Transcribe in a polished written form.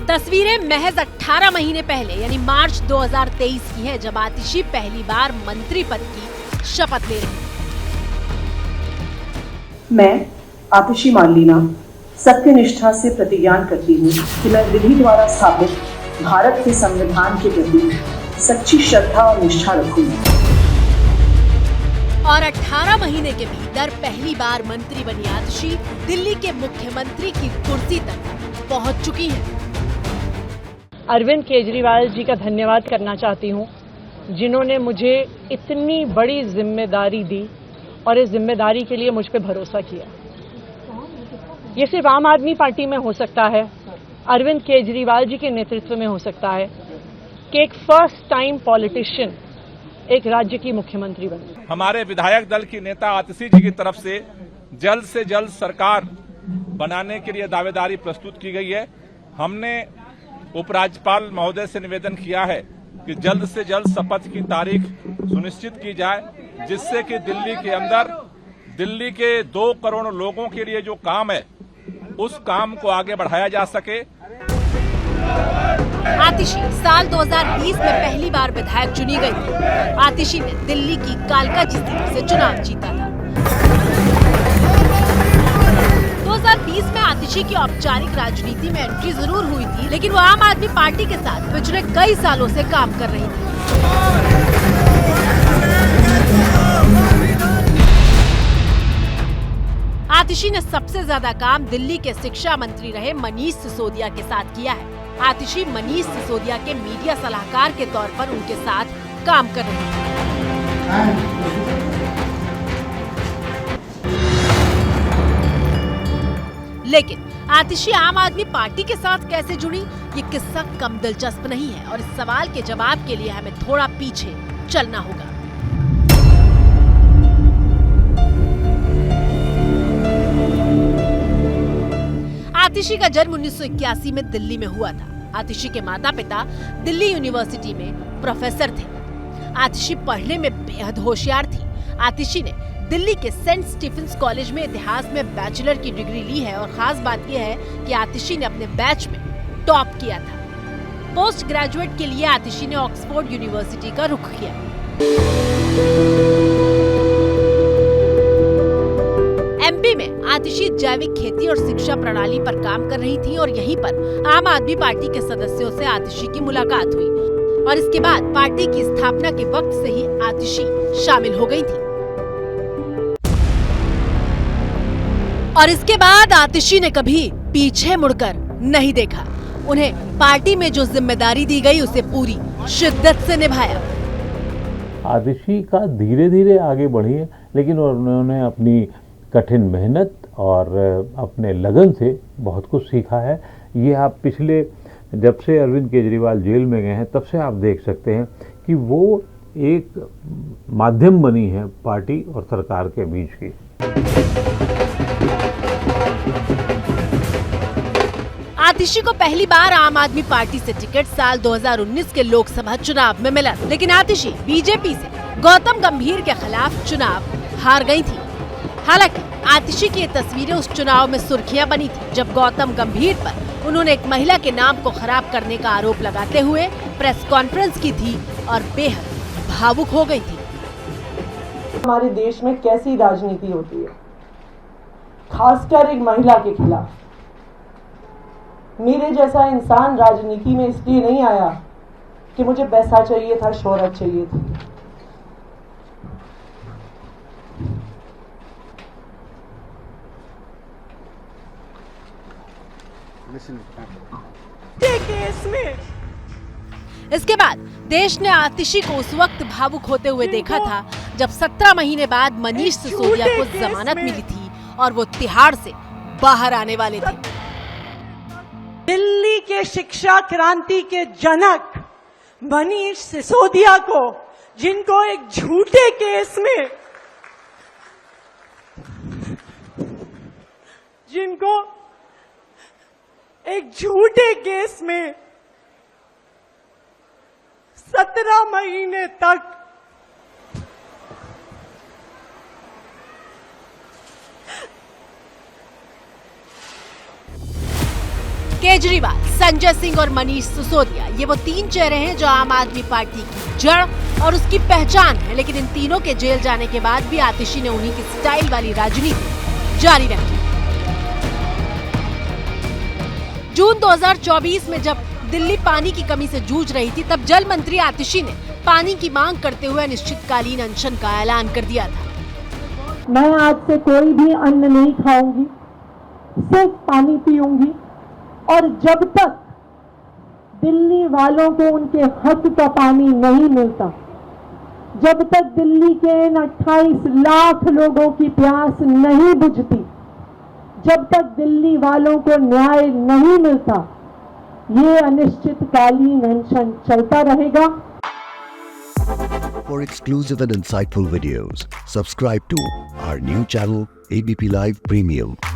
तस्वीरें महज 18 महीने पहले यानी मार्च 2023 की है, जब आतिशी पहली बार मंत्री पद की शपथ ले रही। मैं आतिशी मार्लिना सत्यनिष्ठा से प्रतिज्ञान करती हूँ कि मैं विधि द्वारा स्थापित भारत के संविधान के प्रति सच्ची श्रद्धा और निष्ठा रखूंगी। और 18 महीने के भीतर पहली बार मंत्री बनी आतिशी दिल्ली के मुख्यमंत्री की कुर्सी तक पहुंच चुकी हैं। अरविंद केजरीवाल जी का धन्यवाद करना चाहती हूं, जिन्होंने मुझे इतनी बड़ी जिम्मेदारी दी और इस जिम्मेदारी के लिए मुझ पे भरोसा किया। ये सिर्फ आम आदमी पार्टी में हो सकता है, अरविंद केजरीवाल जी के नेतृत्व में हो सकता है कि एक फर्स्ट टाइम पॉलिटिशियन एक राज्य की मुख्यमंत्री बने। हमारे विधायक दल की नेता आतिशी जी की तरफ से जल्द सरकार बनाने के लिए दावेदारी प्रस्तुत की गई है। हमने उपराज्यपाल महोदय से निवेदन किया है कि जल्द से जल्द शपथ की तारीख सुनिश्चित की जाए, जिससे कि दिल्ली के अंदर दिल्ली के 2 करोड़ लोगों के लिए जो काम है उस काम को आगे बढ़ाया जा सके। आतिशी साल 2020 में पहली बार विधायक चुनी गई थी। आतिशी ने दिल्ली की कालकाजी सीट से चुनाव जीता था। 2020 में आतिशी की औपचारिक राजनीति में एंट्री जरूर हुई थी, लेकिन वो आम आदमी पार्टी के साथ पिछले कई सालों से काम कर रही थी। आतिशी ने सबसे ज्यादा काम दिल्ली के शिक्षा मंत्री रहे मनीष सिसोदिया के साथ किया है। आतिशी मनीष सिसोदिया के मीडिया सलाहकार के तौर पर उनके साथ काम कर रही थी। लेकिन आतिशी आम आदमी पार्टी के साथ कैसे जुड़ी, ये किस्सा कम दिलचस्प नहीं है और इस सवाल के जवाब के लिए हमें थोड़ा पीछे चलना होगा। आतिशी का जन्म 1981 में दिल्ली में हुआ था। आतिशी के माता पिता दिल्ली यूनिवर्सिटी में प्रोफेसर थे। आतिशी पढ़ने में बेहद होशियार थी। आतिशी ने दिल्ली के सेंट स्टीफेंस कॉलेज में इतिहास में बैचलर की डिग्री ली है और खास बात यह है कि आतिशी ने अपने बैच में टॉप किया था। पोस्ट ग्रेजुएट के लिए आतिशी ने ऑक्सफोर्ड यूनिवर्सिटी का रुख किया। एमपी में आतिशी जैविक खेती और शिक्षा प्रणाली पर काम कर रही थी और यहीं पर आम आदमी पार्टी के सदस्यों से आतिशी की मुलाकात हुई और इसके बाद पार्टी की स्थापना के वक्त से ही आतिशी शामिल हो गई थी। और इसके बाद आतिशी ने कभी पीछे मुड़कर नहीं देखा। उन्हें पार्टी में जो जिम्मेदारी दी गई उसे पूरी शिद्दत से निभाया। आतिशी का धीरे धीरे आगे बढ़ी है, लेकिन उन्होंने अपनी कठिन मेहनत और अपने लगन से बहुत कुछ सीखा है। ये आप पिछले जब से अरविंद केजरीवाल जेल में गए हैं तब से आप देख सकते हैं कि वो एक माध्यम बनी है पार्टी और सरकार के बीच की। आतिशी को पहली बार आम आदमी पार्टी से टिकट साल 2019 के लोकसभा चुनाव में मिला, लेकिन आतिशी बीजेपी से गौतम गंभीर के खिलाफ चुनाव हार गई थी। हालांकि आतिशी की ये तस्वीरें उस चुनाव में सुर्खियां बनी थी, जब गौतम गंभीर पर उन्होंने एक महिला के नाम को खराब करने का आरोप लगाते हुए प्रेस कॉन्फ्रेंस की थी और बेहद भावुक हो गई थी। हमारे देश में कैसी राजनीति होती है, खासकर एक महिला के खिलाफ। मेरे जैसा इंसान राजनीति में इसलिए नहीं आया कि मुझे पैसा चाहिए था, शोहरत चाहिए थी। इसके बाद देश ने आतिशी को उस वक्त भावुक होते हुए देखा था जब 17 महीने बाद मनीष सिसोदिया को जमानत मिली थी और वो तिहाड़ से बाहर आने वाले थे। दिल्ली के शिक्षा क्रांति के जनक मनीष सिसोदिया को, जिनको एक झूठे केस में 17 महीने तक केजरीवाल, संजय सिंह और मनीष सिसोदिया, ये वो तीन चेहरे हैं जो आम आदमी पार्टी की जड़ और उसकी पहचान है। लेकिन इन तीनों के जेल जाने के बाद भी आतिशी ने उन्हीं की स्टाइल वाली राजनीति जारी रखी। जून 2024 में जब दिल्ली पानी की कमी से जूझ रही थी, तब जल मंत्री आतिशी ने पानी की मांग करते हुए अनिश्चितकालीन अनशन का ऐलान कर दिया था। मैं आज से कोई भी अन्न नहीं खाऊंगी, सिर्फ पानी पीऊंगी, और जब तक दिल्ली वालों को उनके हक का पानी नहीं मिलता, जब तक दिल्ली के इन 28 लाख लोगों की प्यास नहीं बुझती, जब तक दिल्ली वालों को न्याय नहीं मिलता, ये अनिश्चितकालीन अनशन चलता रहेगा। For exclusive and insightful videos, subscribe to our new channel ABP Live Premium.